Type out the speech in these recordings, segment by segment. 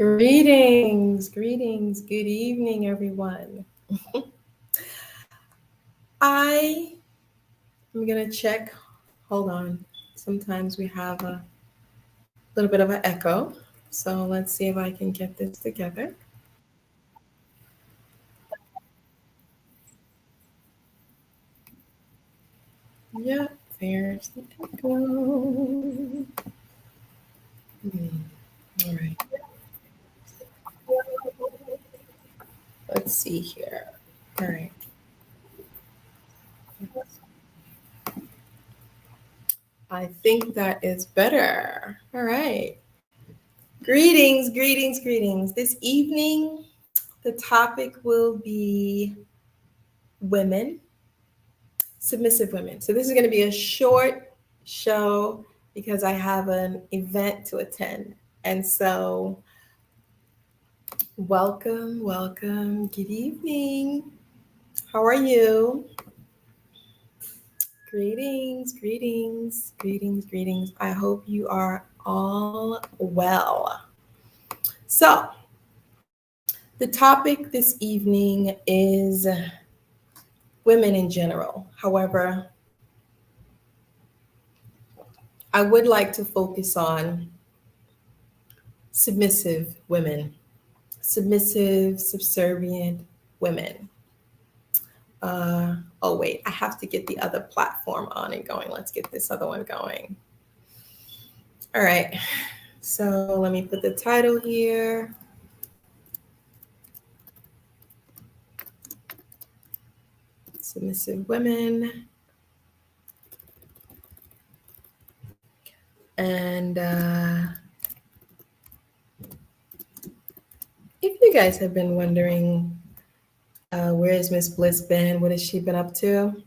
Greetings, greetings, good evening, everyone. I am going to check. Hold on. Sometimes we have a little bit of an echo. So let's see if I can get this together. Yep, there's the echo. All right. Let's see here. All right. I think that is better. All right. Greetings, greetings, greetings. This evening, the topic will be women, submissive women. So this is going to be a short show because I have an event to attend. And so welcome, welcome. Good evening. How are you? Greetings, greetings, greetings, greetings. I hope you are all well. So the topic this evening is women in general. However, I would like to focus on submissive women, submissive, subservient women. Oh, wait, I have to get the other platform on and going. Let's get this other one going. All right, so let me put the title here. Submissive women. And if you guys have been wondering, where has Miss Bliss been? What has she been up to?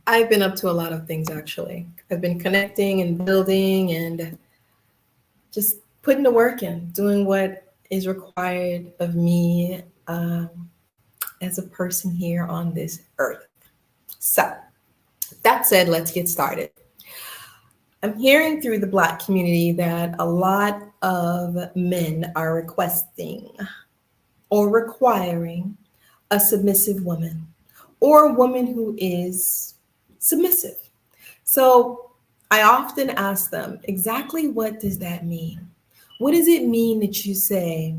I've been up to a lot of things, actually. I've been connecting and building and just putting the work in, doing what is required of me as a person here on this earth. So, that said, let's get started. I'm hearing through the Black community that a lot of men are requesting or requiring a submissive woman or a woman who is submissive. So I often ask them, exactly what does that mean? What does it mean that you say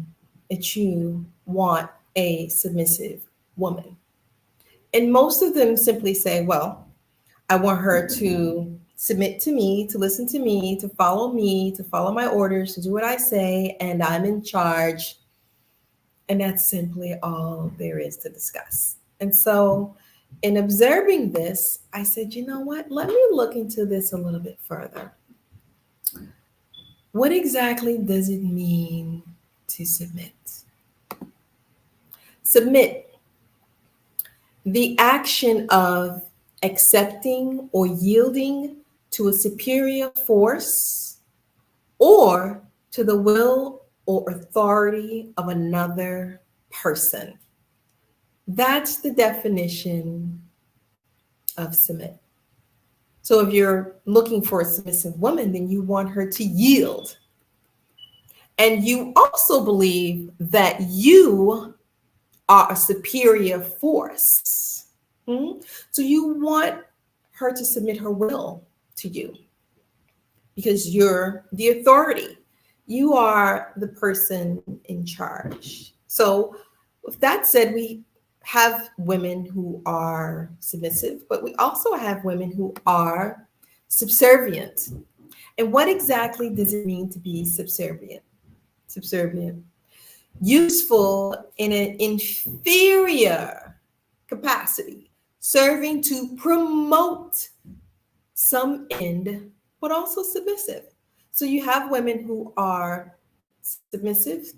that you want a submissive woman? And most of them simply say, well, I want her to submit to me, to listen to me, to follow my orders, to do what I say, and I'm in charge. And that's simply all there is to discuss. And so in observing this, I said, you know what? Let me look into this a little bit further. What exactly does it mean to submit? Submit, the action of accepting or yielding to a superior force or to the will or authority of another person. That's the definition of submit. So if you're looking for a submissive woman, then you want her to yield. And you also believe that you are a superior force. So you want her to submit her will to you because you're the authority. You are the person in charge. So with that said, we have women who are submissive, but we also have women who are subservient. And what exactly does it mean to be subservient? Subservient. Useful in an inferior capacity, serving to promote some end, but also submissive. So you have women who are submissive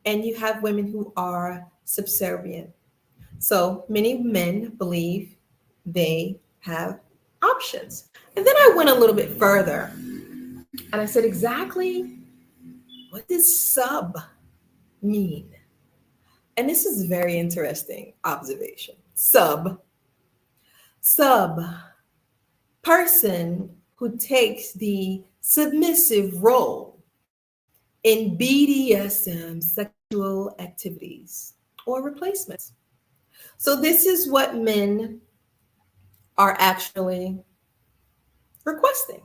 and you have women who are subservient. So many men believe they have options. And then I went a little bit further and I said, exactly what does sub mean? And this is a very interesting observation. Sub, person who takes the submissive role in BDSM sexual activities or replacements. So this is what men are actually requesting.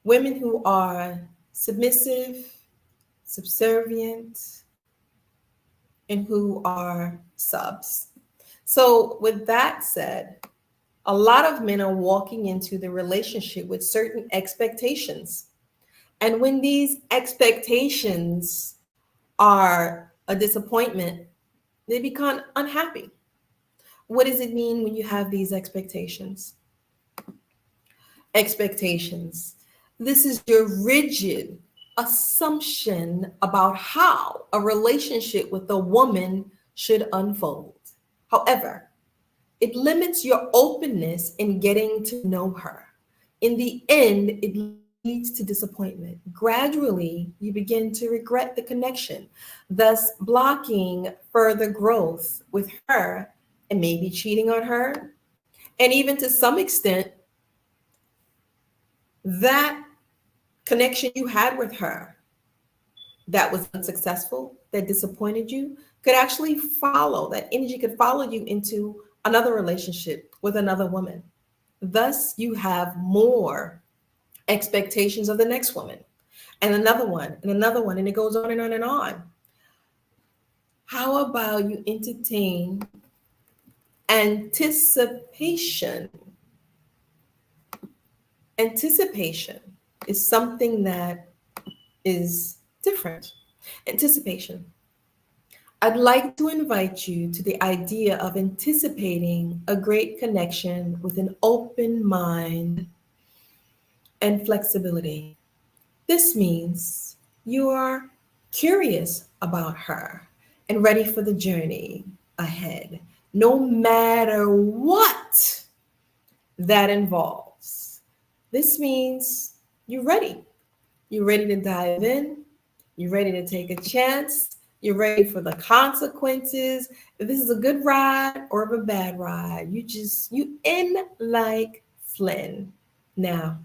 Women who are submissive, subservient, and who are subs. So with that said, a lot of men are walking into the relationship with certain expectations. And when these expectations are a disappointment, they become unhappy. What does it mean when you have these expectations? Expectations. This is your rigid assumption about how a relationship with a woman should unfold. However, it limits your openness in getting to know her. In the end, it leads to disappointment. Gradually, you begin to regret the connection, thus blocking further growth with her and maybe cheating on her. And even to some extent, that connection you had with her that was unsuccessful, that disappointed you, could actually follow, that energy could follow you into another relationship with another woman. Thus, you have more expectations of the next woman and another one and another one, and it goes on and on and on. How about you entertain anticipation? Anticipation is something that is different. Anticipation. I'd like to invite you to the idea of anticipating a great connection with an open mind and flexibility. This means you are curious about her and ready for the journey ahead, no matter what that involves. This means you're ready. You're ready to dive in. You're ready to take a chance. You're ready for the consequences. If this is a good ride or a bad ride, you in like Flynn. Now,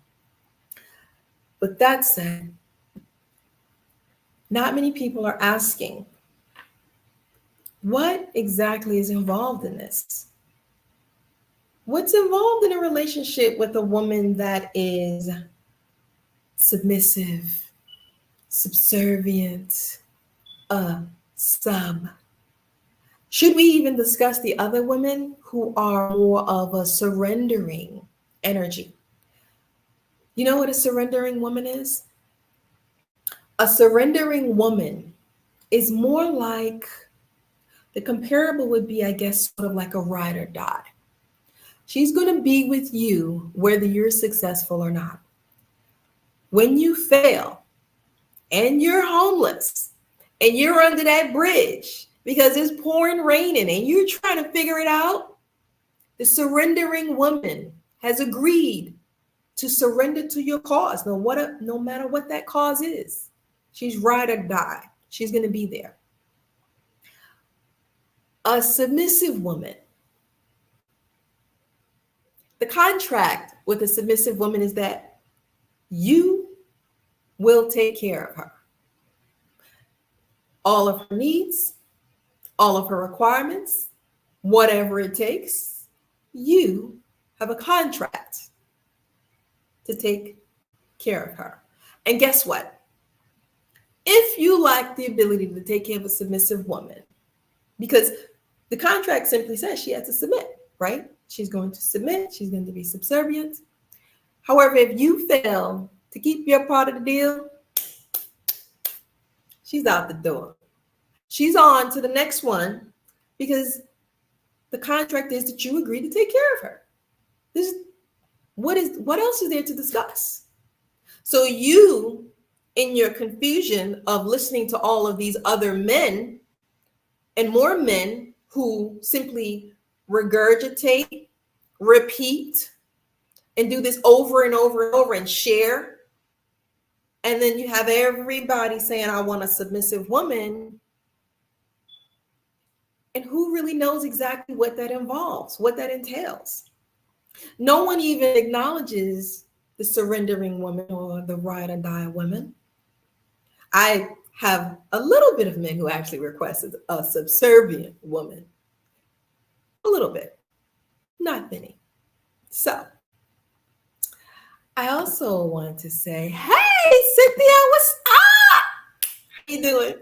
with that said, not many people are asking, what exactly is involved in this? What's involved in a relationship with a woman that is submissive, subservient, a sub? Should we even discuss the other women who are more of a surrendering energy? You know what a surrendering woman is? A surrendering woman is more like, the comparable would be, I guess, sort of like a ride or die. She's going to be with you whether you're successful or not. When you fail and you're homeless and you're under that bridge because it's pouring raining and you're trying to figure it out, the surrendering woman has agreed to surrender to your cause, no matter what that cause is. She's ride or die. She's going to be there. A submissive woman. The contract with a submissive woman is that you will take care of her. All of her needs, all of her requirements, whatever it takes, you have a contract to take care of her. And guess what? If you lack the ability to take care of a submissive woman, because the contract simply says she has to submit, right? She's going to submit. She's going to be subservient. However, if you fail to keep your part of the deal, she's out the door. She's on to the next one because the contract is that you agree to take care of her. What else is there to discuss? So you, in your confusion of listening to all of these other men and more men who simply regurgitate, repeat, and do this over and over and over and share. And then you have everybody saying, I want a submissive woman. And who really knows exactly what that involves, what that entails? No one even acknowledges the surrendering woman or the ride or die woman. I have a little bit of men who actually requested a subservient woman. A little bit, not many. So I also want to say, hey, Cynthia, what's up? How you doing?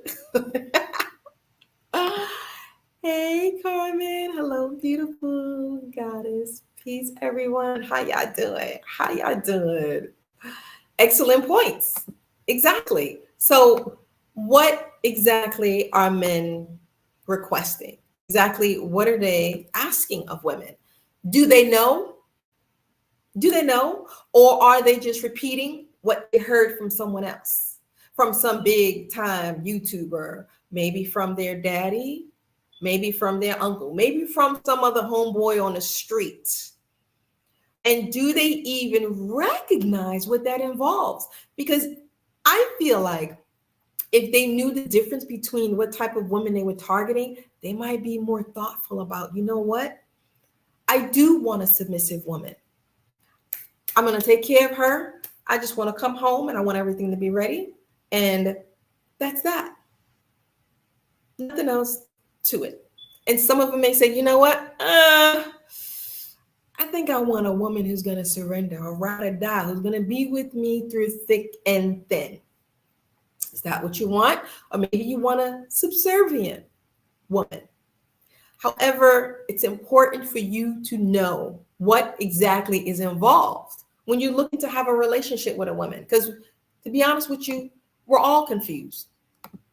Hey, Carmen. Hello, beautiful goddess. Peace, everyone. How y'all doing? How y'all doing? Excellent points. Exactly. So, what exactly are men requesting? Exactly what are they asking of women? Do they know? Do they know? Or are they just repeating what they heard from someone else? From some big time YouTuber, maybe from their daddy, maybe from their uncle, maybe from some other homeboy on the street. And do they even recognize what that involves? Because I feel like if they knew the difference between what type of women they were targeting, they might be more thoughtful about, you know what? I do want a submissive woman. I'm going to take care of her. I just want to come home and I want everything to be ready. And that's that. Nothing else to it. And some of them may say, you know what? I think I want a woman who's going to surrender or ride or die, who's going to be with me through thick and thin. Is that what you want? Or maybe you want a subservient woman. However, it's important for you to know what exactly is involved when you're looking to have a relationship with a woman. Because to be honest with you, we're all confused.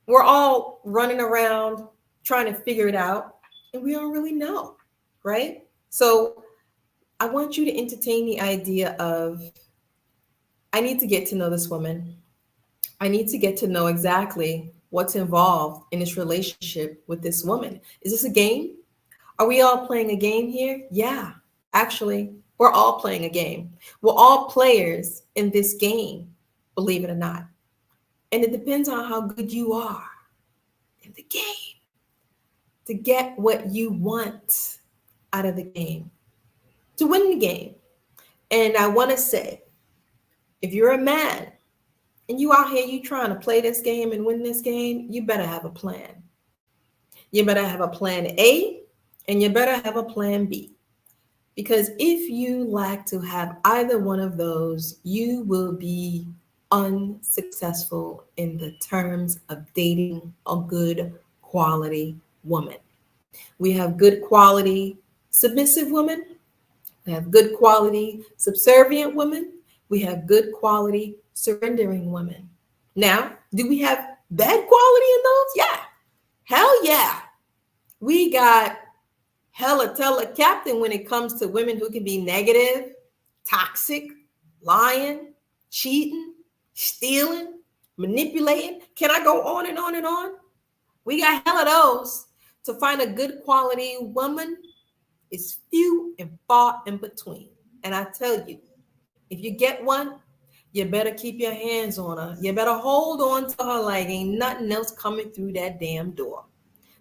We're all running around trying to figure it out, and we don't really know, right? So I want you to entertain the idea of, I need to get to know this woman. I need to get to know exactly what's involved in this relationship with this woman. Is this a game? Are we all playing a game here? Yeah, actually, we're all playing a game. We're all players in this game, believe it or not. And it depends on how good you are in the game to get what you want out of the game, to win the game. And I want to say, if you're a man and you out here, you trying to play this game and win this game, you better have a plan. You better have a plan A and you better have a plan B. Because if you lack to have either one of those, you will be unsuccessful in the terms of dating a good quality woman. We have good quality submissive women. We have good quality subservient women. We have good quality surrendering women. Now, do we have bad quality in those? Yeah. Hell yeah. We got hella tella captain when it comes to women who can be negative, toxic, lying, cheating, stealing, manipulating. Can I go on and on and on? We got hella those. To find a good quality woman is few and far in between. And I tell you, if you get one, you better keep your hands on her. You better hold on to her like ain't nothing else coming through that damn door,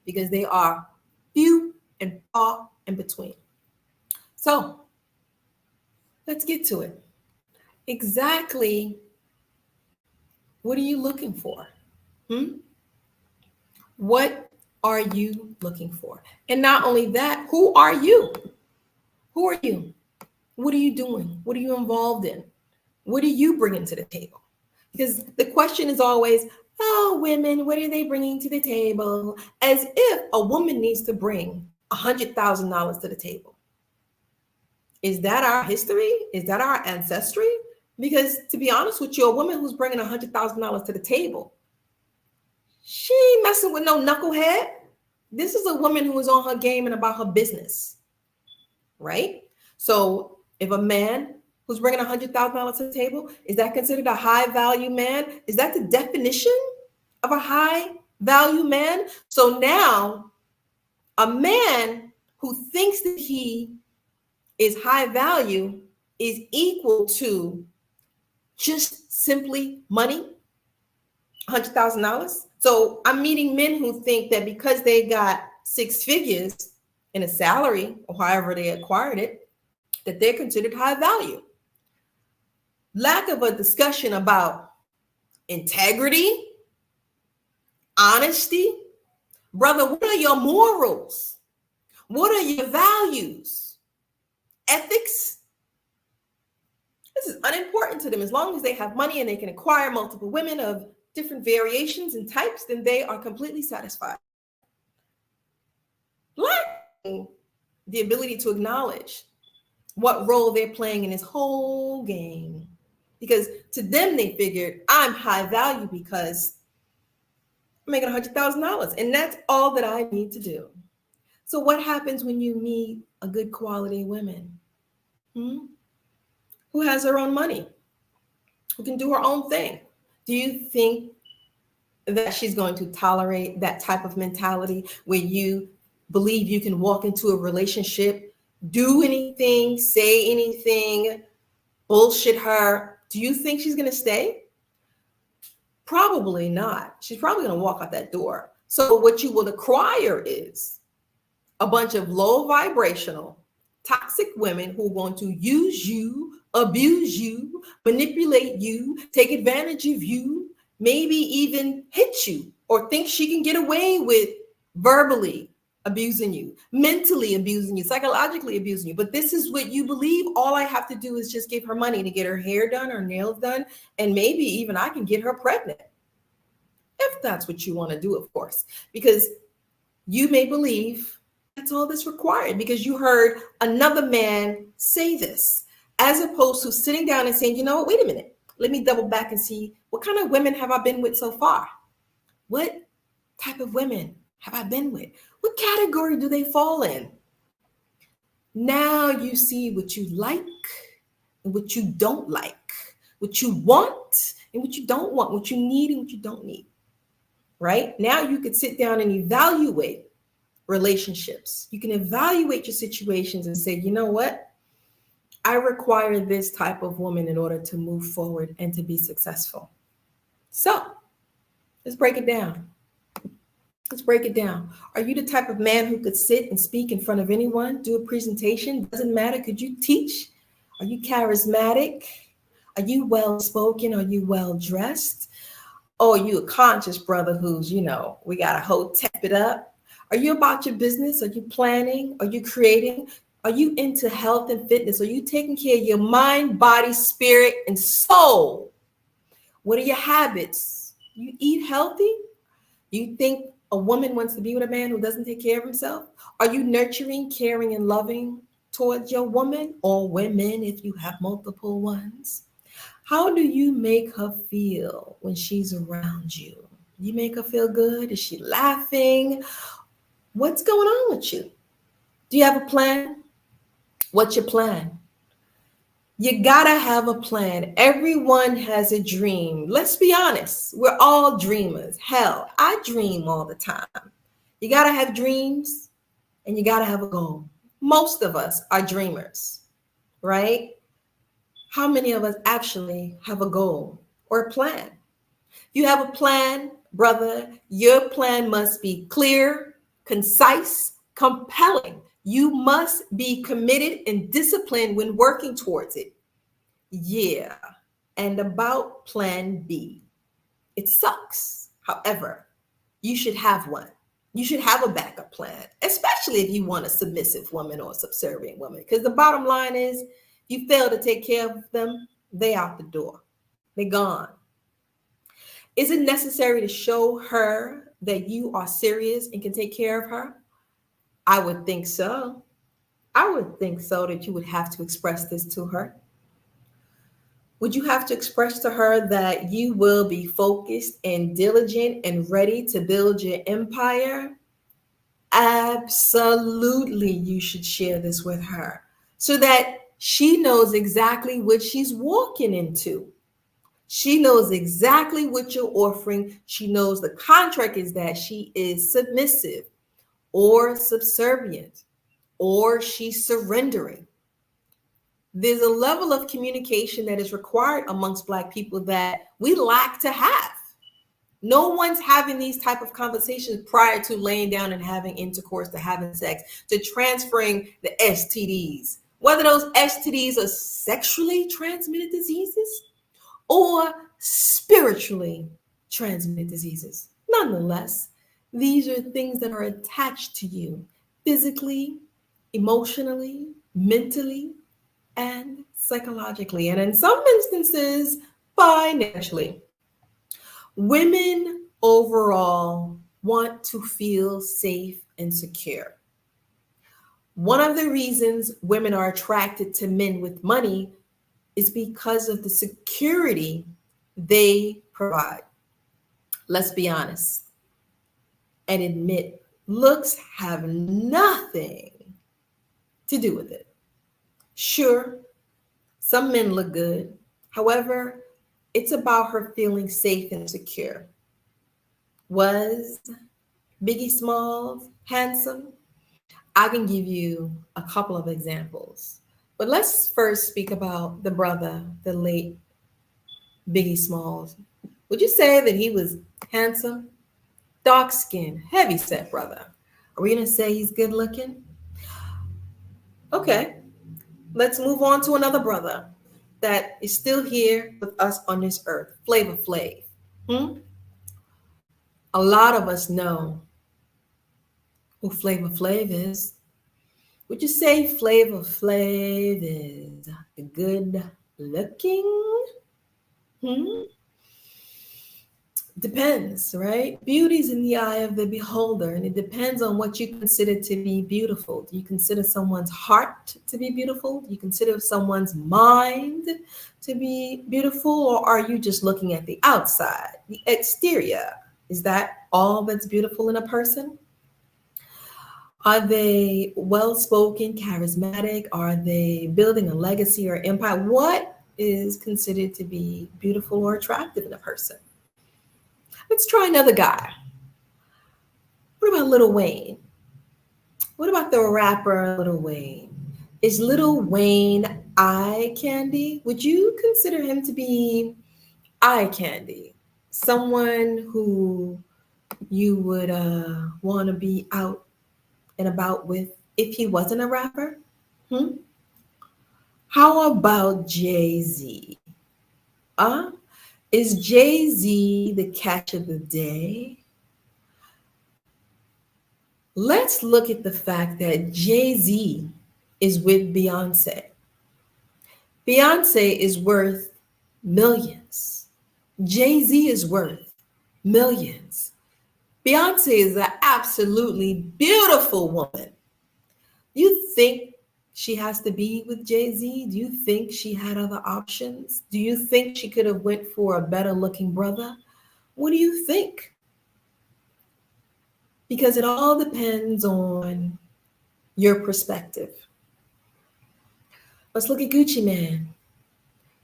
because they are few and far in between. So let's get to it. Exactly what are you looking for? What are you looking for? And not only that, who are you? Who are you? What are you doing? What are you involved in? What are you bringing to the table? Because the question is always, oh, women, what are they bringing to the table? As if a woman needs to bring $100,000 to the table. Is that our history? Is that our ancestry? Because to be honest with you, a woman who's bringing $100,000 to the table, she ain't messing with no knucklehead. This is a woman who is on her game and about her business, right? So if a man who's bringing $100,000 to the table, is that considered a high value man? Is that the definition of a high value man? So now a man who thinks that he is high value is equal to just simply money, $100,000. So I'm meeting men who think that because they got six figures in a salary or however they acquired it, that they're considered high value. Lack of a discussion about integrity, honesty. Brother, what are your morals? What are your values? Ethics? This is unimportant to them. As long as they have money and they can acquire multiple women of different variations and types, then they are completely satisfied. Lacking the ability to acknowledge what role they're playing in this whole game. Because to them, they figured, I'm high value because I'm making $100,000 and that's all that I need to do. So what happens when you meet a good quality woman who has her own money, who can do her own thing? Do you think that she's going to tolerate that type of mentality where you believe you can walk into a relationship, do anything, say anything, bullshit her? Do you think she's going to stay? Probably not. She's probably going to walk out that door. So what you will acquire is a bunch of low vibrational, toxic women who are going to use you, abuse you, manipulate you, take advantage of you, maybe even hit you or think she can get away with verbally abusing you, mentally abusing you, psychologically abusing you. But this is what you believe. All I have to do is just give her money to get her hair done, her nails done, and maybe even I can get her pregnant. If that's what you want to do, of course, because you may believe that's all that's required because you heard another man say this, as opposed to sitting down and saying, you know what, wait a minute, let me double back and see what kind of women have I been with so far? What type of women have I been with? What category do they fall in? Now you see what you like and what you don't like, what you want and what you don't want, what you need and what you don't need, right? Now you could sit down and evaluate relationships. You can evaluate your situations and say, you know what? I require this type of woman in order to move forward and to be successful. So let's break it down. Let's break it down. Are you the type of man who could sit and speak in front of anyone, do a presentation? Doesn't matter. Could you teach? Are you charismatic? Are you well-spoken? Are you well-dressed? Or are you a conscious brother who's, we got to hotep it up? Are you about your business? Are you planning? Are you creating? Are you into health and fitness? Are you taking care of your mind, body, spirit, and soul? What are your habits? You eat healthy? You think a woman wants to be with a man who doesn't take care of himself? Are you nurturing, caring, and loving towards your woman or women if you have multiple ones? How do you make her feel when she's around you? You make her feel good? Is she laughing? What's going on with you? Do you have a plan? What's your plan? You gotta have a plan. Everyone has a dream. Let's be honest. We're all dreamers. Hell, I dream all the time. You gotta have dreams and you gotta have a goal. Most of us are dreamers, right? How many of us actually have a goal or a plan? If you have a plan, brother, your plan must be clear, concise, compelling. You must be committed and disciplined when working towards it. Yeah. And about plan B. It sucks. However, you should have one. You should have a backup plan, especially if you want a submissive woman or a subservient woman. Because the bottom line is, you fail to take care of them, they out the door. They're gone. Is it necessary to show her that you are serious and can take care of her? I would think so. I would think so that you would have to express this to her. Would you have to express to her that you will be focused and diligent and ready to build your empire? Absolutely, you should share this with her so that she knows exactly what she's walking into. She knows exactly what you're offering. She knows the contract is that she is submissive or subservient, or she's surrendering. There's a level of communication that is required amongst Black people that we lack to have. No one's having these type of conversations prior to laying down and having intercourse, to having sex, to transferring the STDs. Whether those STDs are sexually transmitted diseases or spiritually transmitted diseases. Nonetheless, these are things that are attached to you physically, emotionally, mentally, and psychologically, and in some instances, financially. Women overall want to feel safe and secure. One of the reasons women are attracted to men with money is because of the security they provide. Let's be honest and admit looks have nothing to do with it. Sure, some men look good. However, it's about her feeling safe and secure. Was Biggie Smalls handsome? I can give you a couple of examples. But let's first speak about the brother, the late Biggie Smalls. Would you say that he was handsome? Dark skinned, heavy set brother. Are we going to say he's good looking? Okay, let's move on to another brother that is still here with us on this earth, Flavor Flav. A lot of us know who Flavor Flav is. Would you say Flavor Flav is good looking? Depends, right? Beauty's in the eye of the beholder, and it depends on what you consider to be beautiful. Do you consider someone's heart to be beautiful? Do you consider someone's mind to be beautiful? Or are you just looking at the outside, the exterior? Is that all that's beautiful in a person? Are they well-spoken, charismatic? Are they building a legacy or empire? What is considered to be beautiful or attractive in a person? Let's try another guy. What about Lil Wayne? What about the rapper Lil Wayne? Is Lil Wayne eye candy? Would you consider him to be eye candy? Someone who you would want to be out and about with if he wasn't a rapper? How about Jay-Z? Is Jay-Z the catch of the day? Let's look at the fact that Jay-Z is with Beyonce. Beyonce is worth millions. Jay-Z is worth millions. Beyonce is an absolutely beautiful woman. You think she has to be with Jay-Z? Do you think she had other options? Do you think she could have went for a better looking brother? What do you think? Because it all depends on your perspective. Let's look at Gucci Mane.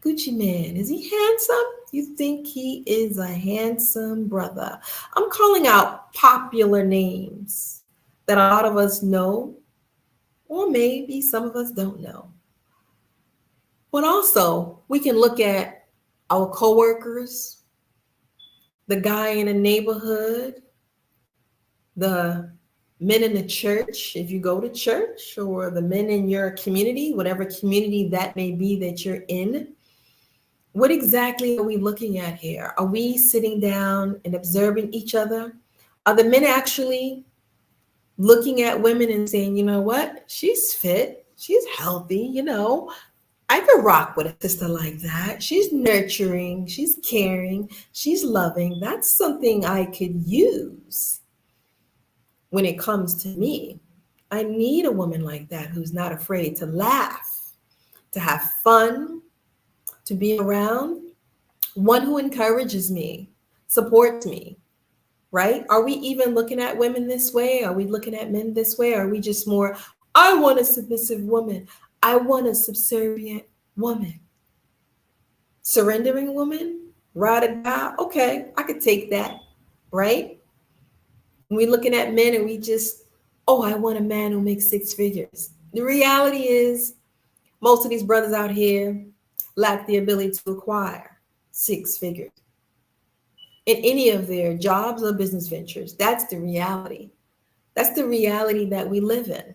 Gucci Mane, is he handsome? You think he is a handsome brother? I'm calling out popular names that a lot of us know, or maybe some of us don't know. But also, we can look at our coworkers, the guy in the neighborhood, the men in the church, if you go to church, or the men in your community, whatever community that may be that you're in. What exactly are we looking at here? Are we sitting down and observing each other? Are the men actually looking at women and saying, you know what, she's fit, she's healthy, I could rock with a sister like that. She's nurturing, she's caring, she's loving. That's something I could use when it comes to me. I need a woman like that who's not afraid to laugh, to have fun, to be around, one who encourages me, supports me, right? Are we even looking at women this way? Are we looking at men this way? Are we just more, I want a submissive woman. I want a subservient woman. Surrendering woman, ride or die. Okay, I could take that, right? We're looking at men and we just, oh, I want a man who makes six figures. The reality is most of these brothers out here lack the ability to acquire six figures in any of their jobs or business ventures. That's the reality. That's the reality that we live in.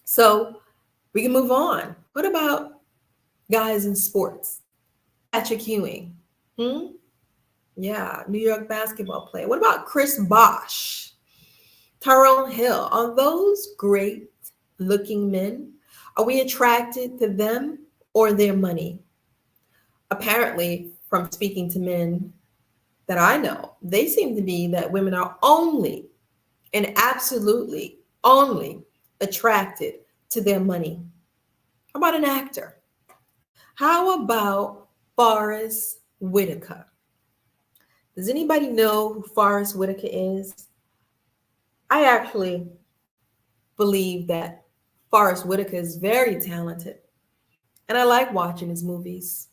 So we can move on. What about guys in sports? Patrick Ewing. Yeah, New York basketball player. What about Chris Bosh, Tyrone Hill? Are those great looking men? Are we attracted to them or their money? Apparently, from speaking to men that I know, they seem to be that women are only and absolutely only attracted to their money. How about an actor? How about Forrest Whitaker? Does anybody know who Forrest Whitaker is? I actually believe that Forrest Whitaker is very talented, and I like watching his movies.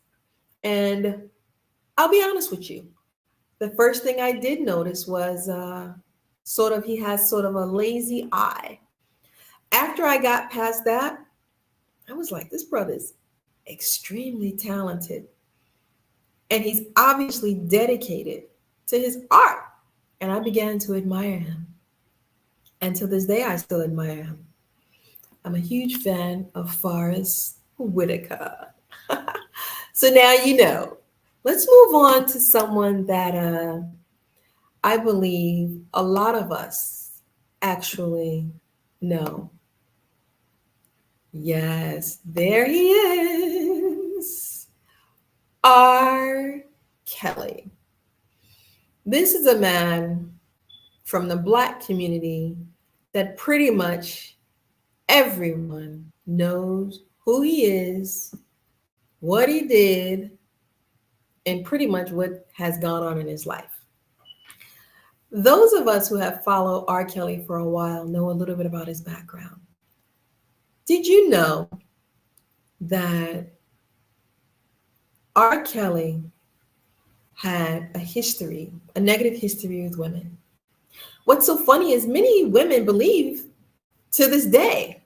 And I'll be honest with you, the first thing I did notice was he has sort of a lazy eye. After I got past that, I was like, this brother's extremely talented. And he's obviously dedicated to his art. And I began to admire him. And to this day, I still admire him. I'm a huge fan of Forrest Whitaker. So now you know. Let's move on to someone that I believe a lot of us actually know. Yes, there he is. R. Kelly. This is a man from the Black community that pretty much everyone knows who he is, what he did, and pretty much what has gone on in his life. Those of us who have followed R. Kelly for a while know a little bit about his background. Did you know that R. Kelly had a negative history with women? What's so funny is many women believe to this day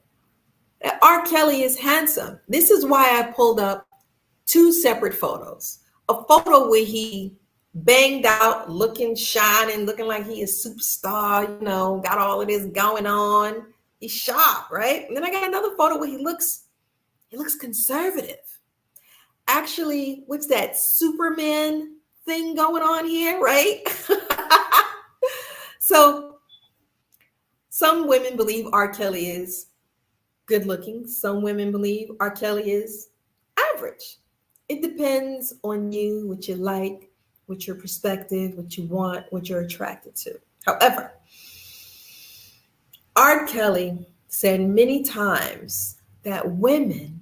that R. Kelly is handsome. This is why I pulled up two separate photos. A photo where he banged out, looking shining, looking like he is superstar, got all of this going on. He's sharp, right? And then I got another photo where he looks conservative. Actually, what's that Superman thing going on here, right? So some women believe R. Kelly is good looking. Some women believe R. Kelly is average. It depends on you, what you like, what your perspective, what you want, what you're attracted to. However, R. Kelly said many times that women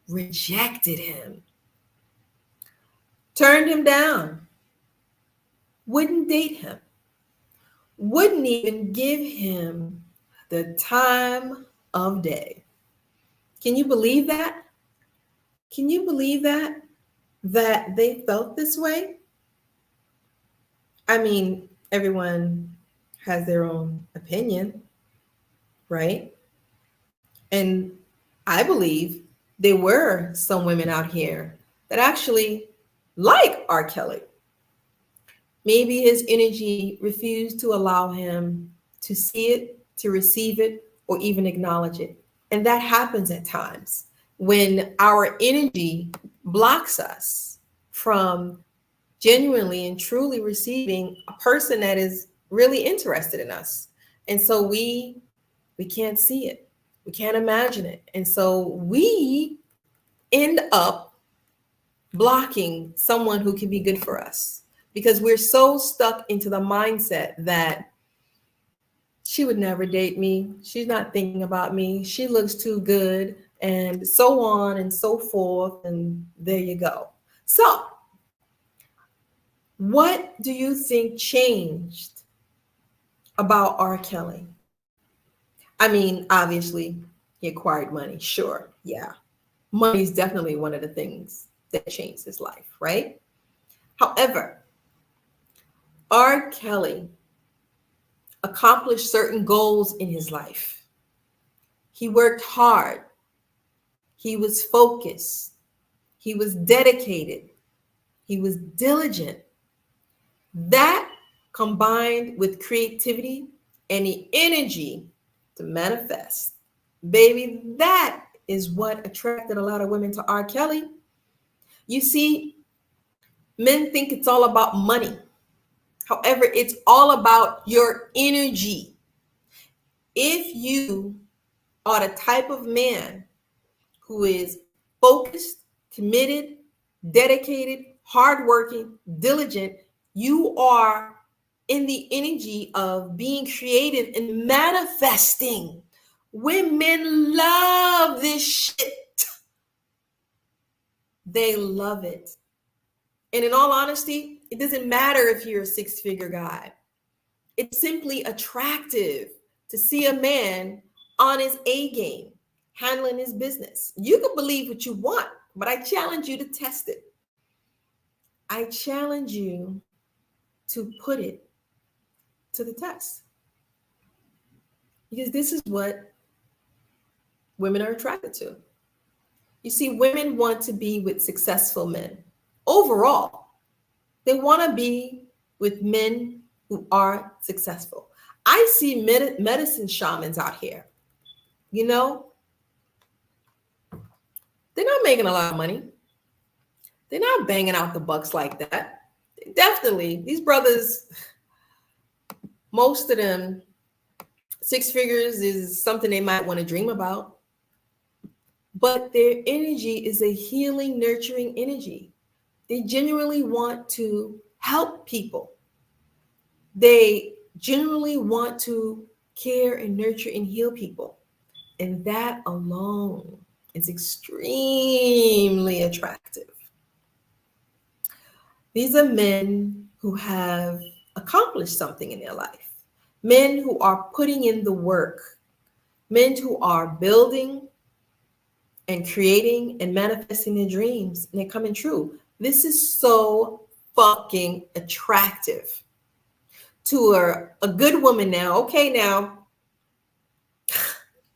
rejected him, turned him down, wouldn't date him, wouldn't even give him the time of day. Can you believe that? Can you believe that they felt this way? I mean, everyone has their own opinion, right? And I believe there were some women out here that actually like R. Kelly. Maybe his energy refused to allow him to see it, to receive it, or even acknowledge it. And that happens at times when our energy blocks us from genuinely and truly receiving a person that is really interested in us. And so we can't see it. We can't imagine it. And so we end up blocking someone who can be good for us because we're so stuck into the mindset that she would never date me. She's not thinking about me. She looks too good, and so on and so forth. And there you go. So what do you think changed about R. Kelly? I mean, obviously, he acquired money. Sure. Yeah. Money is definitely one of the things that changed his life, right? However, R. Kelly accomplished certain goals in his life. He worked hard. He was focused. He was dedicated. He was diligent. That combined with creativity and the energy to manifest, baby, that is what attracted a lot of women to R. Kelly. You see, men think it's all about money. However, it's all about your energy. If you are the type of man who is focused, committed, dedicated, hardworking, diligent, you are in the energy of being creative and manifesting. Women love this shit. They love it. And in all honesty, it doesn't matter if you're a six-figure guy. It's simply attractive to see a man on his A game, handling his business. You can believe what you want, but I challenge you to test it. I challenge you to put it to the test. Because this is what women are attracted to. You see, women want to be with successful men. Overall, they want to be with men who are successful. I see medicine shamans out here. You know, they're not making a lot of money. They're not banging out the bucks like that. Definitely, these brothers, most of them, six figures is something they might want to dream about. But their energy is a healing, nurturing energy. They genuinely want to help people. They genuinely want to care and nurture and heal people. And that alone is extremely attractive. These are men who have accomplished something in their life, men who are putting in the work, men who are building and creating and manifesting their dreams, and they're coming true. This is so fucking attractive to a good woman now. Okay, now,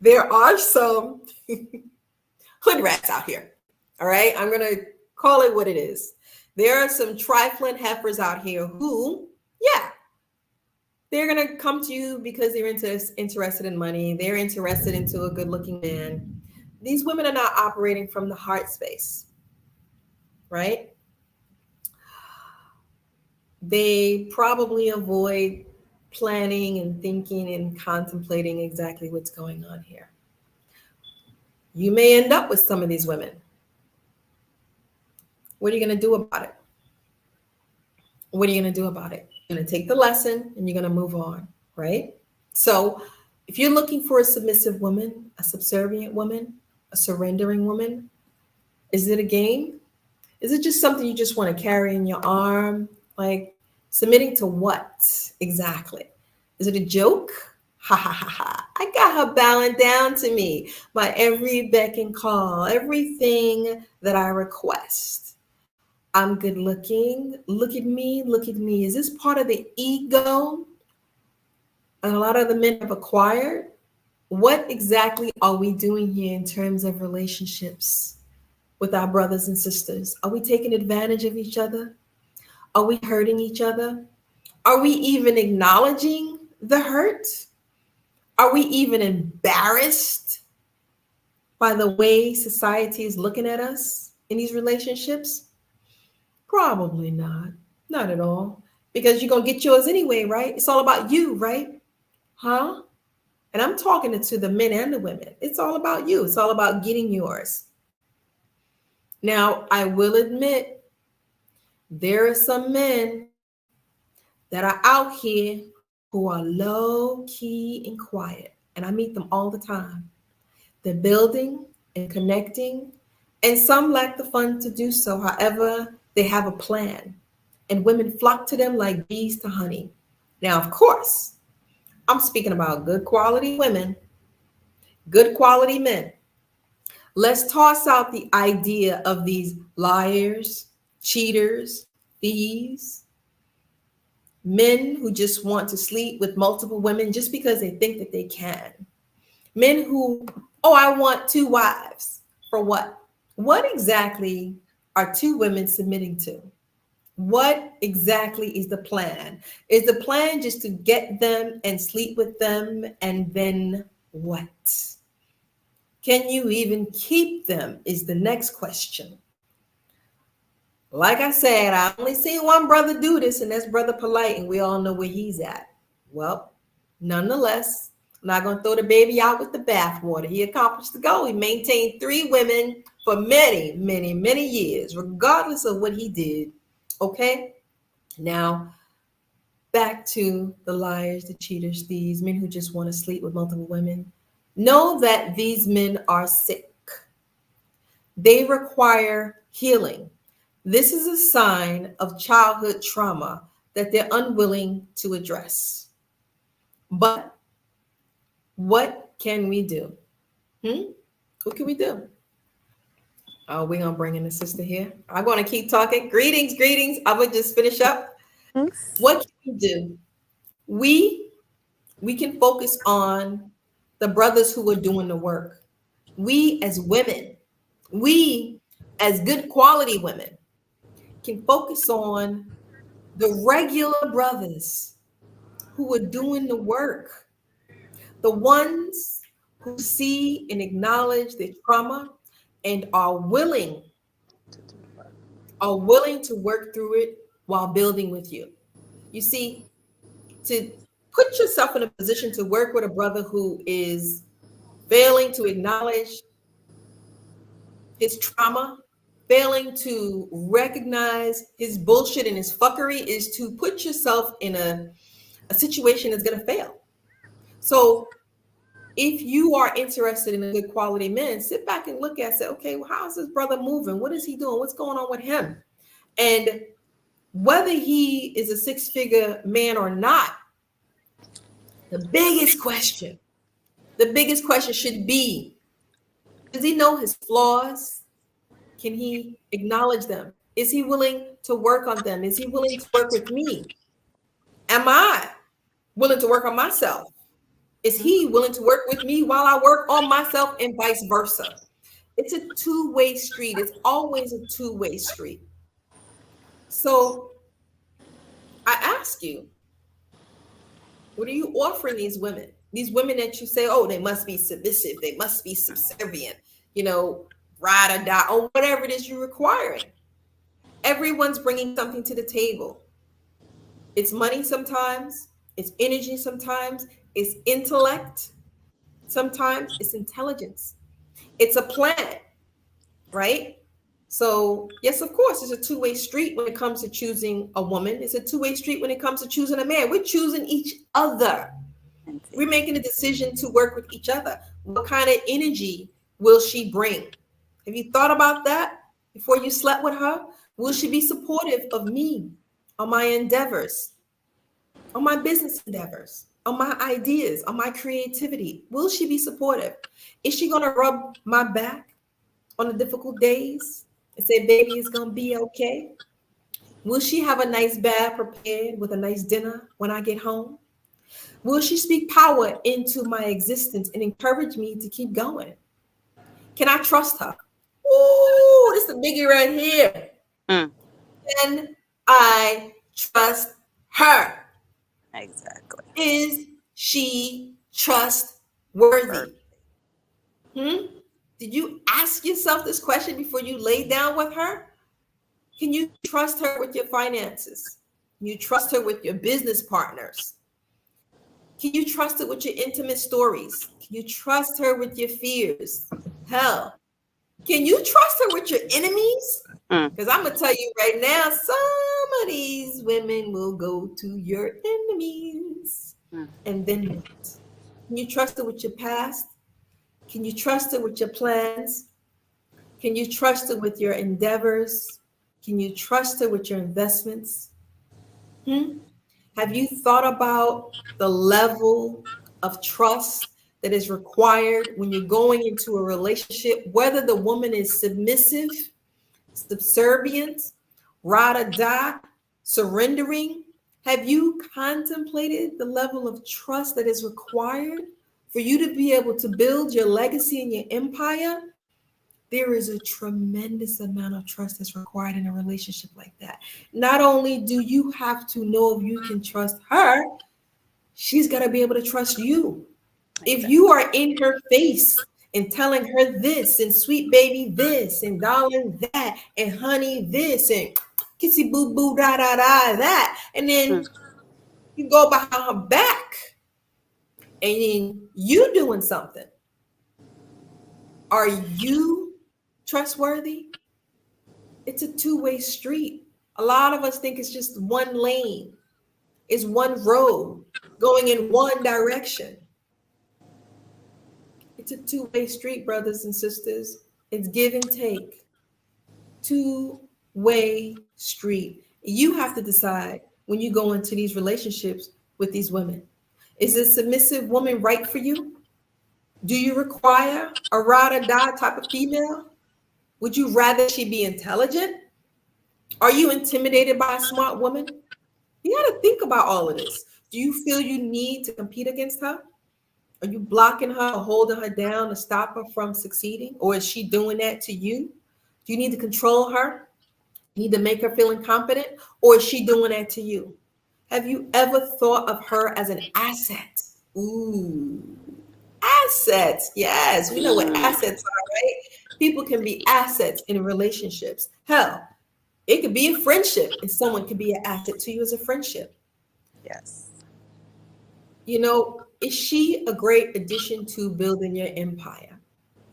there are some hood rats out here. All right, I'm going to call it what it is. There are some trifling heifers out here who, yeah, they're going to come to you because they're interested in money. They're interested into a good-looking man. These women are not operating from the heart space, right? They probably avoid planning and thinking and contemplating exactly what's going on here. You may end up with some of these women. What are you going to do about it? What are you going to do about it? You're going to take the lesson and you're going to move on, right? So if you're looking for a submissive woman, a subservient woman, a surrendering woman, is it a game? Is it just something you just want to carry in your arm? Like, submitting to what exactly? Is it a joke? Ha ha ha ha. I got her bowing down to me by every beck and call, everything that I request. I'm good looking. Look at me. Look at me. Is this part of the ego and a lot of the men have acquired? What exactly are we doing here in terms of relationships with our brothers and sisters? Are we taking advantage of each other? Are we hurting each other? Are we even acknowledging the hurt? Are we even embarrassed by the way society is looking at us in these relationships? Probably not. Not at all. Because you're going to get yours anyway, right? It's all about you, right? Huh? And I'm talking to the men and the women. It's all about you. It's all about getting yours. Now, I will admit, there are some men that are out here who are low key and quiet. And I meet them all the time. They're building and connecting, and some lack the funds to do so. However, they have a plan, and women flock to them like bees to honey. Now, of course, I'm speaking about good quality women, good quality men. Let's toss out the idea of these liars, cheaters, thieves, men who just want to sleep with multiple women just because they think that they can. Men who, oh, I want two wives. For what? What exactly are two women submitting to? What exactly is the plan? Is the plan just to get them and sleep with them, and then what? Can you even keep them is the next question. Like I said, I only seen one brother do this, and that's Brother Polite, and we all know where he's at. Well, nonetheless, I'm not going to throw the baby out with the bathwater. He accomplished the goal. He maintained 3 women for many, many, many years, regardless of what he did. Okay? Now, back to the liars, the cheaters, these men who just want to sleep with multiple women. Know that these men are sick. They require healing. This is a sign of childhood trauma that they're unwilling to address. But what can we do? What can we do? Oh, we're going to bring in the sister here. I'm going to keep talking. Greetings, greetings. I would just finish up. Thanks. What can we do? We can focus on the brothers who are doing the work. We as women, we as good quality women can focus on the regular brothers who are doing the work, the ones who see and acknowledge their trauma and are willing to work through it while building with you. You see, to put yourself in a position to work with a brother who is failing to acknowledge his trauma, failing to recognize his bullshit and his fuckery, is to put yourself in a situation that's going to fail. So if you are interested in a good quality man, sit back and look at, say, okay, well, how's this brother moving? What is he doing? What's going on with him? And whether he is a 6-figure man or not, the biggest question should be, does he know his flaws? Can he acknowledge them? Is he willing to work on them? Is he willing to work with me? Am I willing to work on myself? Is he willing to work with me while I work on myself, and vice versa? It's a two-way street. It's always a two-way street. So I ask you, what are you offering these women? These women that you say, oh, they must be submissive, they must be subservient, ride or die, or whatever it is you're requiring. Everyone's bringing something to the table. It's money sometimes, it's energy sometimes, it's intellect, sometimes it's intelligence. It's a plan, right? So yes, of course, it's a two-way street when it comes to choosing a woman. It's a two-way street when it comes to choosing a man. We're choosing each other. We're making a decision to work with each other. What kind of energy will she bring? Have you thought about that before you slept with her? Will she be supportive of me on my endeavors, on my business endeavors, on my ideas, on my creativity? Will she be supportive? Is she going to rub my back on the difficult days and say, baby, it's going to be okay? Will she have a nice bath prepared with a nice dinner when I get home? Will she speak power into my existence and encourage me to keep going? Can I trust her? Ooh, this is a biggie right here. Can I trust her? Exactly. Is she trustworthy? Did you ask yourself this question before you lay down with her? Can you trust her with your finances? Can you trust her with your business partners? Can you trust her with your intimate stories? Can you trust her with your fears? Hell, can you trust her with your enemies? Because I'm going to tell you right now, some of these women will go to your enemies. And then what? Can you trust her with your past? Can you trust her with your plans? Can you trust her with your endeavors? Can you trust her with your investments? Have you thought about the level of trust that is required when you're going into a relationship, whether the woman is submissive, subservient, ride or die, surrendering? Have you contemplated the level of trust that is required for you to be able to build your legacy and your empire? There is a tremendous amount of trust that's required in a relationship like that. Not only do you have to know if you can trust her, she's got to be able to trust you. If you are in her face and telling her this and sweet baby this and darling that and honey this and kissy boo boo da da da that. And Hmm. then you go behind her back and then you doing something. Are you trustworthy? It's a two-way street. A lot of us think it's just one lane, it's one road going in one direction. It's a two-way street, brothers and sisters. It's give and take. Two-way street. You have to decide when you go into these relationships with these women. Is this submissive woman right for you? Do you require a ride or die type of female? Would you rather she be intelligent? Are you intimidated by a smart woman? You got to think about all of this. Do you feel you need to compete against her? Are you blocking her or holding her down to stop her from succeeding? Or is she doing that to you? Do you need to control her? You need to make her feel incompetent? Or is she doing that to you? Have you ever thought of her as an asset? Ooh, assets. Yes, we know what Mm. assets are, right? People can be assets in relationships. Hell, it could be a friendship, and someone could be an asset to you as a friendship. Yes. Is she a great addition to building your empire?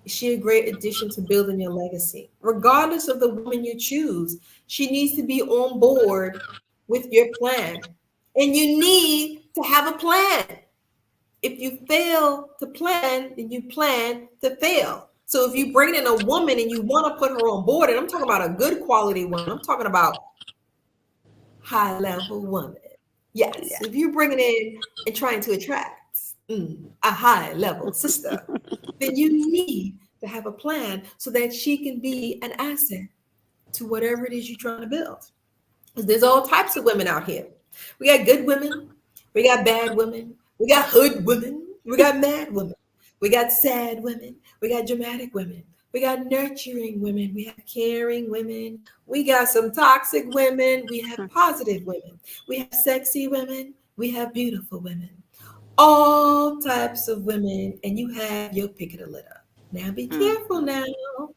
Is she a great addition to building your legacy? Regardless of the woman you choose, she needs to be on board with your plan. And you need to have a plan. If you fail to plan, then you plan to fail. So if you bring in a woman and you want to put her on board, and I'm talking about a good quality woman, I'm talking about high level woman. Yes, Yeah. if you're bringing in and trying to attract a high level sister, then you need to have a plan so that she can be an asset to whatever it is you're trying to build. Because there's all types of women out here. We got good women, we got bad women, we got hood women, we got mad women, we got sad women, we got dramatic women, we got nurturing women, we have caring women, we got some toxic women, we have positive women, we have sexy women, we have beautiful women, all types of women, and you have your pick of the litter. Now be careful Mm-hmm. now.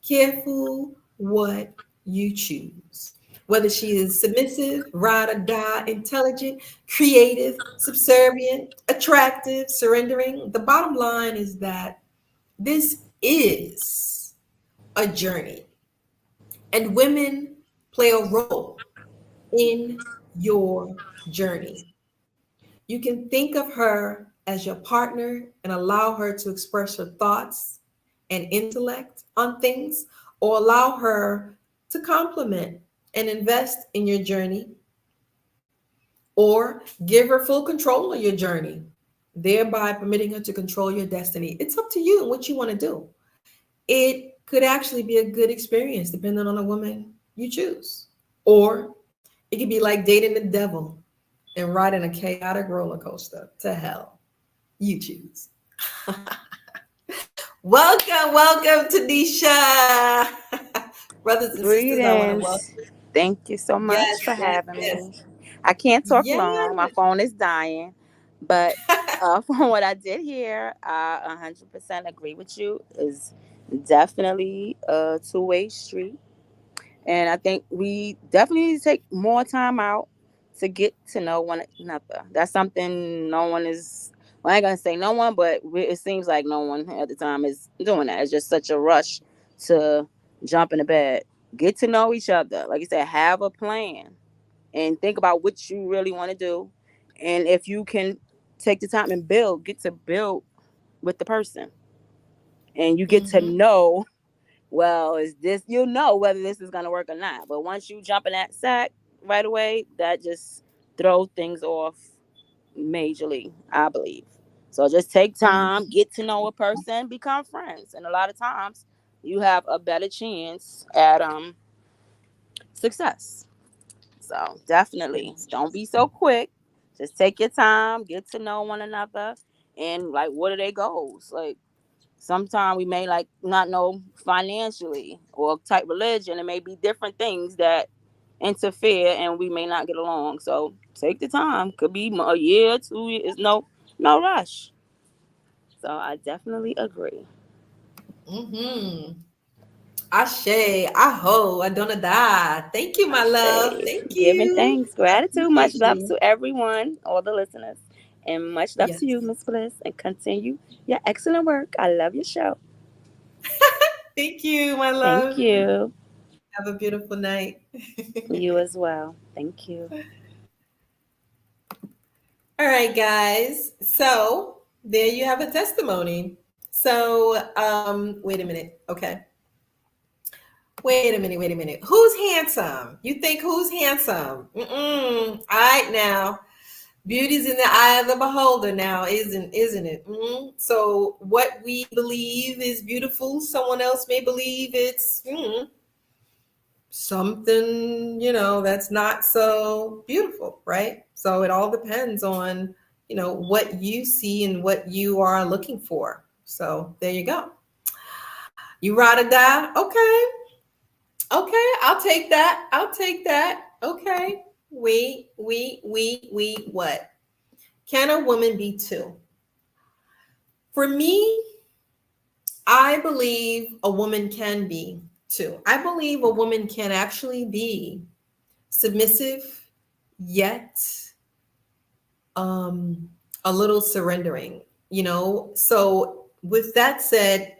Careful what you choose. Whether she is submissive, ride or die, intelligent, creative, subservient, attractive, surrendering. The bottom line is that this is a journey, and women play a role in your journey. You can think of her as your partner and allow her to express her thoughts and intellect on things, or allow her to complement and invest in your journey, or give her full control of your journey, thereby permitting her to control your destiny. It's up to you and what you want to do. It could actually be a good experience depending on the woman you choose. Or it could be like dating the devil and riding a chaotic roller coaster to hell. You choose. Welcome, Tanisha. Brothers and sisters, I want to welcome. Greetings. Thank you so Yes, much for yes, having yes. me. I can't talk Yes. long. My phone is dying. But from what I did hear, I 100% agree with you. Is definitely a two-way street. And I think we definitely need to take more time out to get to know one another. That's something no one is, well, I ain't going to say no one, but it seems like no one at the time is doing that. It's just such a rush to jump into bed. Get to know each other. Like you said, have a plan and think about what you really want to do. And if you can take the time and get to build with the person. And you get to Mm-hmm. know, well, is this, you know whether this is going to work or not. But once you jump in that sack right away, that just throws things off majorly, I believe. So just take time, Mm-hmm. get to know a person, become friends. And a lot of times you have a better chance at success. So definitely don't be so quick. Just take your time, get to know one another, and like what are their goals? Like sometimes we may like not know financially or type religion. It may be different things that interfere and we may not get along. So take the time. Could be a year, 2 years. No rush. So I definitely agree. Mm-hmm. Ashe, aho, Adona da. Thank you, my love. Ashe. Thank Giving you. thanks. I Gratitude. Much appreciate love you. to everyone, all the listeners. And much love to you, Yes. Miss Bliss. And continue your excellent work. I love your show. Thank you, my Thank love. you. Have a beautiful night. You as well. Thank you. All right, guys. So there you have a testimony. So, wait a minute. Okay. Wait a minute. Wait a minute. Who's handsome? You think who's handsome? Mm-mm. All right, now. Beauty's in the eye of the beholder now, isn't it? So what we believe is beautiful, someone else may believe it's something, that's not so beautiful, right? So it all depends on, what you see and what you are looking for. So there you go. You ride or die? Okay. Okay, I'll take that. I'll take that. Okay. What? Can a woman be two? For me, I believe a woman can be too. I believe a woman can actually be submissive, yet um, a little surrendering, So, with that said,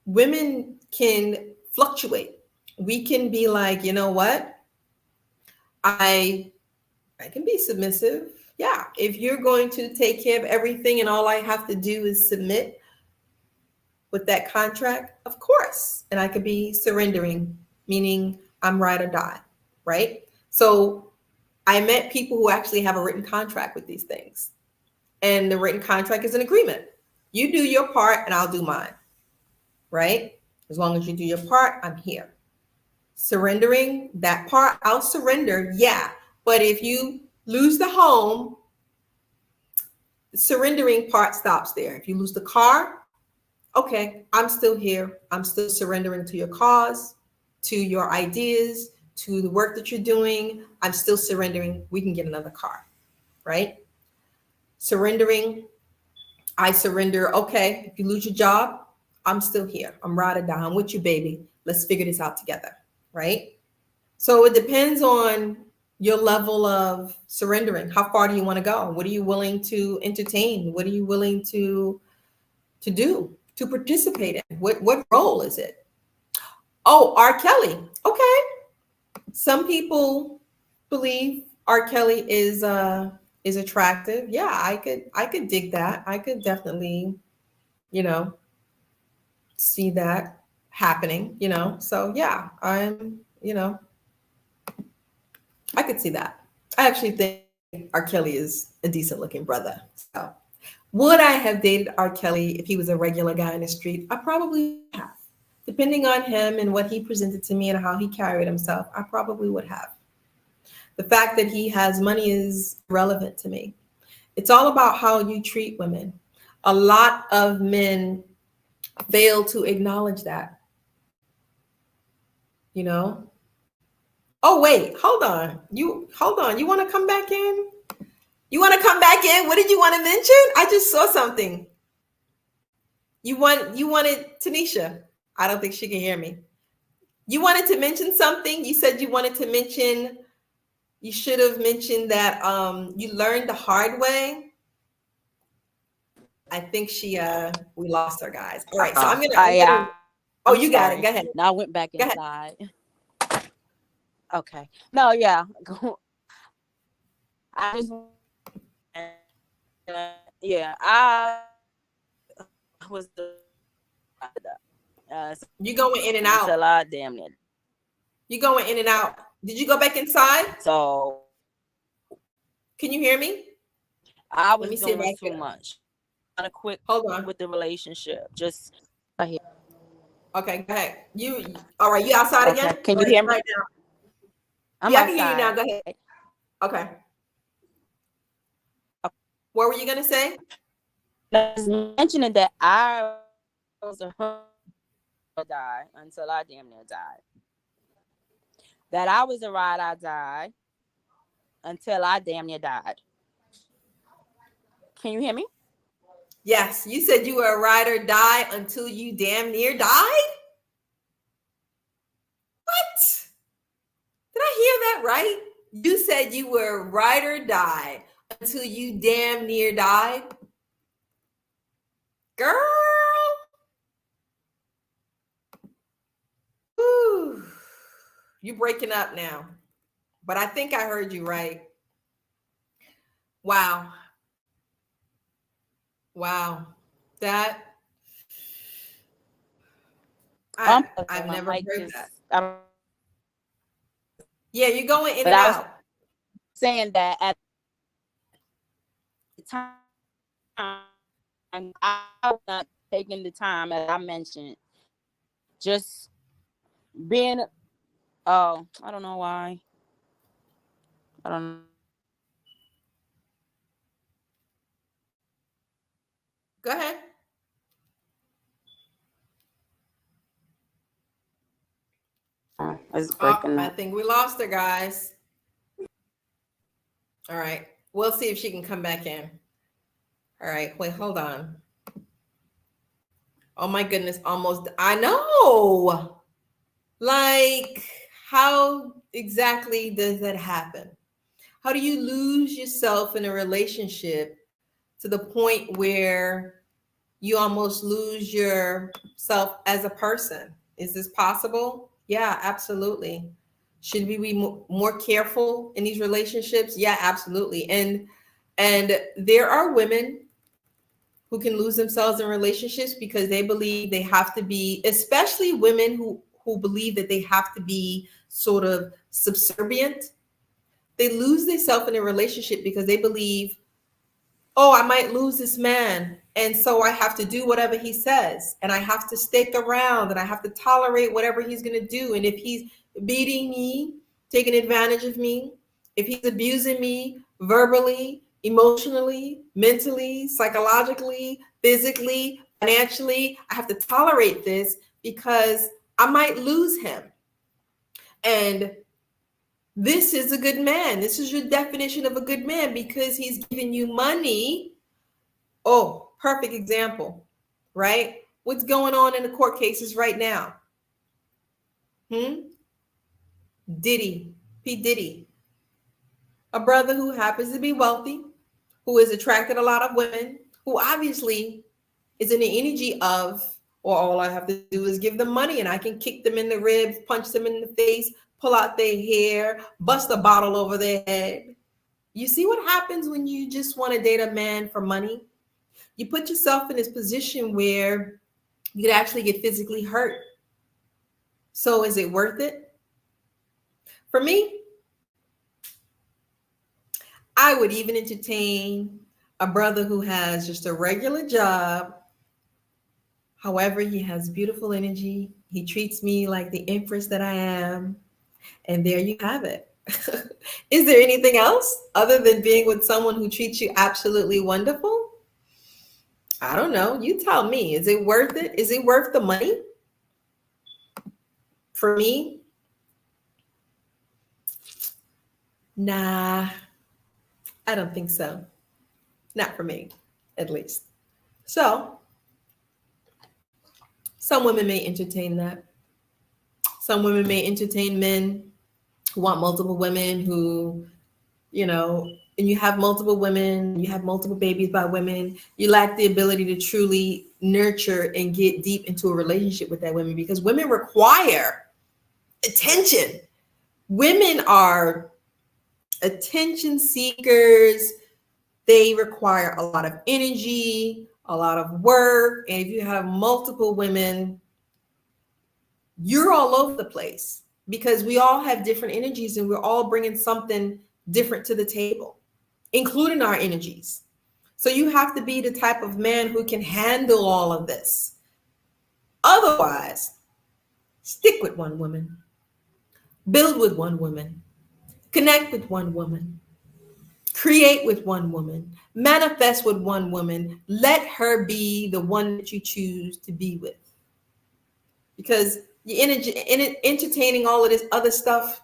women can fluctuate. We can be like, you know what? I I can be submissive. Yeah, if you're going to take care of everything and all I have to do is submit, with that contract? Of course. And I could be surrendering, meaning I'm ride or die, right? So I met people who actually have a written contract with these things. And the written contract is an agreement. You do your part and I'll do mine, right? As long as you do your part, I'm here. Surrendering that part, I'll surrender, yeah. But if you lose the home, the surrendering part stops there. If you lose the car, okay, I'm still here. I'm still surrendering to your cause, to your ideas, to the work that you're doing. I'm still surrendering. We can get another car, right? Surrendering, I surrender. Okay, if you lose your job, I'm still here. I'm ride or die. I'm with you, baby. Let's figure this out together, right? So it depends on your level of surrendering. How far do you want to go? What are you willing to entertain? What are you willing to do, to participate in? What role is it? Oh, R. Kelly. Okay. Some people believe R. Kelly is attractive. Yeah, I could dig that. I could definitely, you know, see that happening. So yeah, I could see that. I actually think R. Kelly is a decent looking brother. So would I have dated R. Kelly if he was a regular guy in the street? I probably would have. Depending on him and what he presented to me and how he carried himself, I probably would have. The fact that he has money is irrelevant to me. It's all about how you treat women. A lot of men fail to acknowledge that, you know? Oh, wait, hold on. Hold on. You want to come back in? You want to come back in? What did you want to mention? I just saw something. You wanted Tanisha. I don't think she can hear me. You wanted to mention something. You said you wanted to mention. You should have mentioned that you learned the hard way. I think we lost her, guys. All right, so Oh, I'm gonna. Oh, I'm you got it. sorry. Go ahead. Now I went back Go ahead. inside. Okay. No, yeah. I just yeah, I was You going in and until out. I damn near. You going in and out. Did you go back inside? So Can you hear me? I Let was me see if doing I too can. much. Kind of quick Hold on. with the relationship. Just right here. Okay, go ahead. All right? You outside again? Okay. Can Or you is it hear me? right now? I'm Yeah, I can hear you now. outside. Go ahead. Okay. Okay. What were you gonna say? I was mentioning that I was a die until I damn near died. That I was a ride I die until I damn near died. Can you hear me? Yes, you said you were a ride or die until you damn near died? What? Did I hear that right? You said you were a ride or die until you damn near died? Girl. Whew. You're breaking up now. But I think I heard you right. Wow. Wow. That I've My never mic heard that. just, I don't, Yeah, you're going in but and I was out. saying that at the time, I was not taking the time, as I mentioned, just being, oh, I don't know why. I don't know. Go ahead. It's Oh, breaking I up. think we lost her, guys. All right. We'll see if she can come back in. All right. Wait, hold on. Oh my goodness. Almost. I know. Like, how exactly does that happen? How do you lose yourself in a relationship to the point where you almost lose yourself as a person? Is this possible? Yeah, absolutely. Should we be more careful in these relationships? Yeah, absolutely. And there are women who can lose themselves in relationships because they believe they have to be, especially women who believe that they have to be sort of subservient. They lose themselves in a relationship because they believe, oh, I might lose this man. And so I have to do whatever he says. And I have to stick around and I have to tolerate whatever he's going to do. And if he's beating me, taking advantage of me, if he's abusing me verbally, emotionally, mentally, psychologically, physically, financially, I have to tolerate this because I might lose him. And this is a good man. This is your definition of a good man because he's giving you money. Oh, perfect example, right? What's going on in the court cases right now? Hmm? Diddy, P. Diddy, a brother who happens to be wealthy, who has attracted a lot of women, who obviously is in the energy of, or all I have to do is give them money and I can kick them in the ribs, punch them in the face, pull out their hair, bust a bottle over their head. You see what happens when you just want to date a man for money? You put yourself in this position where you could actually get physically hurt. So is it worth it? For me, I would even entertain a brother who has just a regular job. However, he has beautiful energy. He treats me like the empress that I am. And there you have it. Is there anything else other than being with someone who treats you absolutely wonderful? I don't know. You tell me. Is it worth it? Is it worth the money? For me, nah, I don't think so. Not for me, at least. So, some women may entertain that. Some women may entertain men who want multiple women, who, and you have multiple women, you have multiple babies by women, you lack the ability to truly nurture and get deep into a relationship with that woman because women require attention. Women are attention seekers. They require a lot of energy, a lot of work. And if you have multiple women, you're all over the place because we all have different energies and we're all bringing something different to the table, including our energies. So you have to be the type of man who can handle all of this. Otherwise, stick with one woman, build with one woman, connect with one woman, create with one woman, manifest with one woman. Let her be the one that you choose to be with. Because you entertaining all of this other stuff,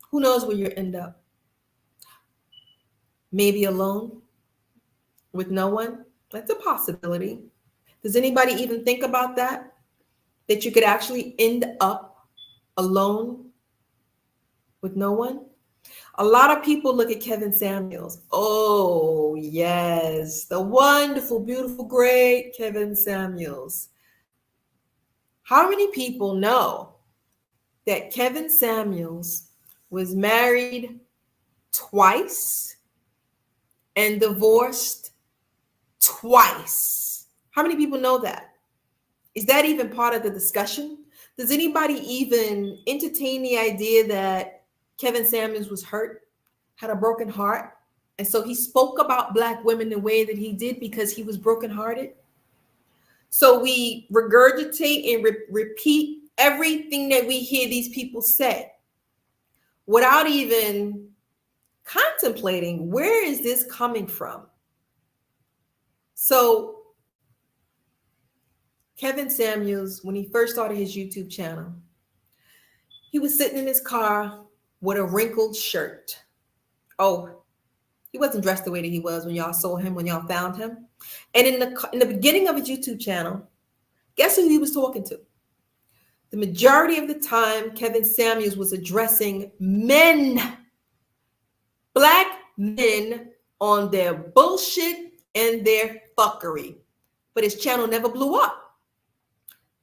who knows where you end up? Maybe alone with no one. That's a possibility. Does anybody even think about that? That you could actually end up alone with no one? A lot of people look at Kevin Samuels. Oh, yes, the wonderful, beautiful, great Kevin Samuels. How many people know that Kevin Samuels was married twice and divorced twice? How many people know that? Is that even part of the discussion? Does anybody even entertain the idea that Kevin Samuels was hurt, had a broken heart, and so he spoke about Black women the way that he did because he was brokenhearted? So we regurgitate and repeat everything that we hear these people say without even contemplating, where is this coming from? So Kevin Samuels, when he first started his YouTube channel, he was sitting in his car with a wrinkled shirt. Oh, he wasn't dressed the way that he was when y'all saw him, when y'all found him. And in the beginning of his YouTube channel, guess who he was talking to? The majority of the time, Kevin Samuels was addressing men, Black men, on their bullshit and their fuckery. But his channel never blew up.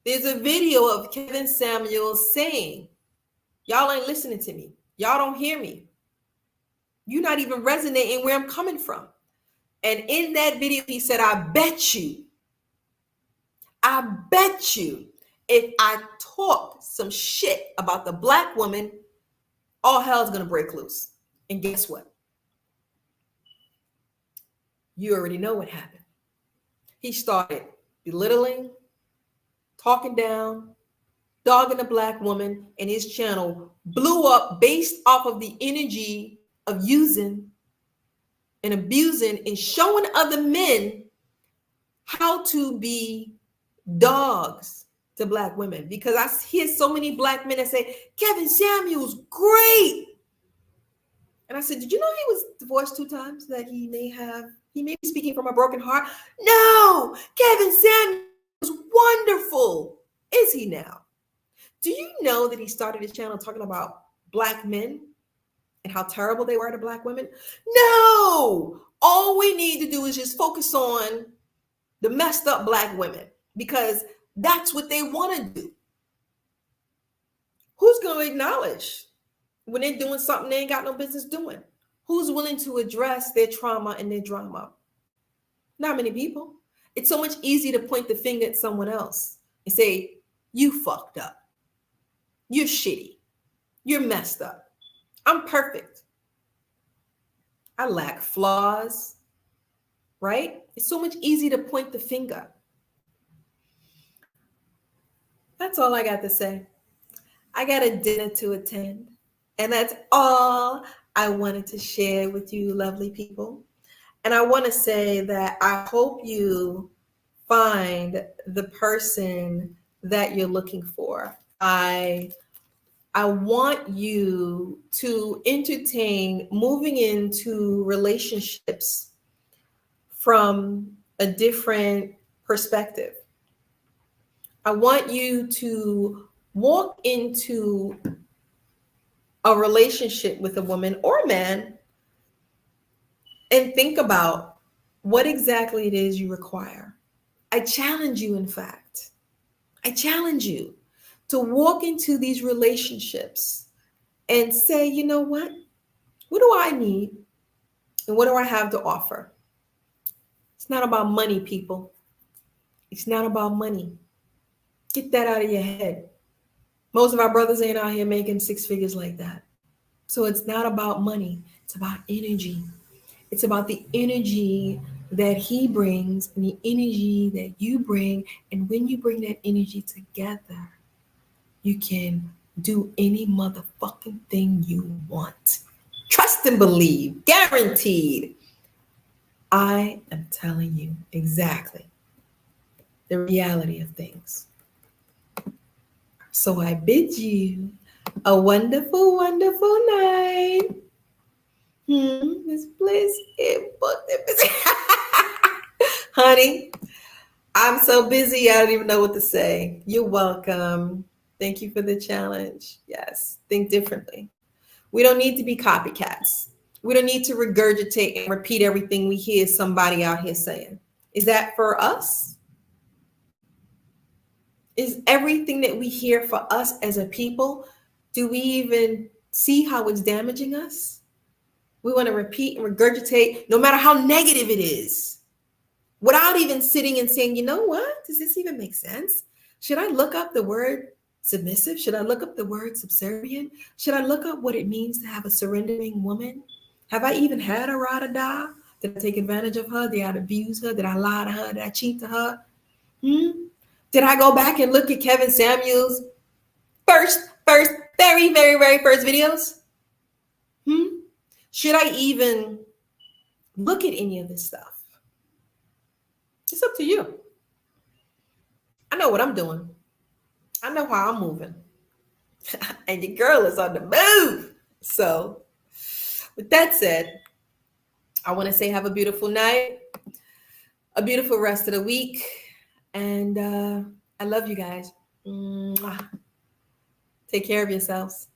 There's a video of Kevin Samuels saying, y'all ain't listening to me. Y'all don't hear me. You're not even resonating where I'm coming from. And in that video, he said, I bet you, if I talk some shit about the Black woman, all hell's going to break loose. And guess what? You already know what happened. He started belittling, talking down, dogging a Black woman, and his channel blew up based off of the energy of using and abusing and showing other men how to be dogs to Black women. Because I hear so many Black men that say, Kevin Samuels, great. And I said, did you know he was divorced 2 times? That he may be speaking from a broken heart? No, Kevin Samuels was wonderful. Is he now? Do you know that he started his channel talking about Black men and how terrible they were to Black women? No, all we need to do is just focus on the messed up Black women because that's what they want to do. Who's going to acknowledge when they're doing something they ain't got no business doing? Who's willing to address their trauma and their drama? Not many people. It's so much easier to point the finger at someone else and say, you fucked up. You're shitty. You're messed up. I'm perfect. I lack flaws, right? It's so much easier to point the finger. That's all I got to say. I got a dinner to attend, and that's all I wanted to share with you, lovely people. And I want to say that I hope you find the person that you're looking for. I want you to entertain moving into relationships from a different perspective. I want you to walk into a relationship with a woman or man and think about what exactly it is you require. I challenge you, in fact. I challenge you to walk into these relationships and say, you know what? What do I need? And what do I have to offer? It's not about money, people. It's not about money. Get that out of your head. Most of our brothers ain't out here making 6 figures like that. So it's not about money. It's about energy. It's about the energy that he brings and the energy that you bring. And when you bring that energy together, you can do any motherfucking thing you want. Trust and believe. Guaranteed. I am telling you exactly the reality of things. So I bid you a wonderful, wonderful night. This place is booked. honey. I'm so busy, I don't even know what to say. You're welcome. Thank you for the challenge. Yes, think differently. We don't need to be copycats. We don't need to regurgitate and repeat everything we hear somebody out here saying. Is that for us? Is everything that we hear for us as a people, do we even see how it's damaging us? We want to repeat and regurgitate no matter how negative it is, without even sitting and saying, you know what? Does this even make sense? Should I look up the word submissive? Should I look up the word subservient? Should I look up what it means to have a surrendering woman? Have I even had a ride or die? Did I take advantage of her? Did I abuse her? Did I lie to her? Did I cheat to her? Did I go back and look at Kevin Samuel's first, very, very, very first videos? Should I even look at any of this stuff? It's up to you. I know what I'm doing. I know how I'm moving. And your girl is on the move. So, with that said, I want to say have a beautiful night, a beautiful rest of the week. And I love you guys. Mwah. Take care of yourselves.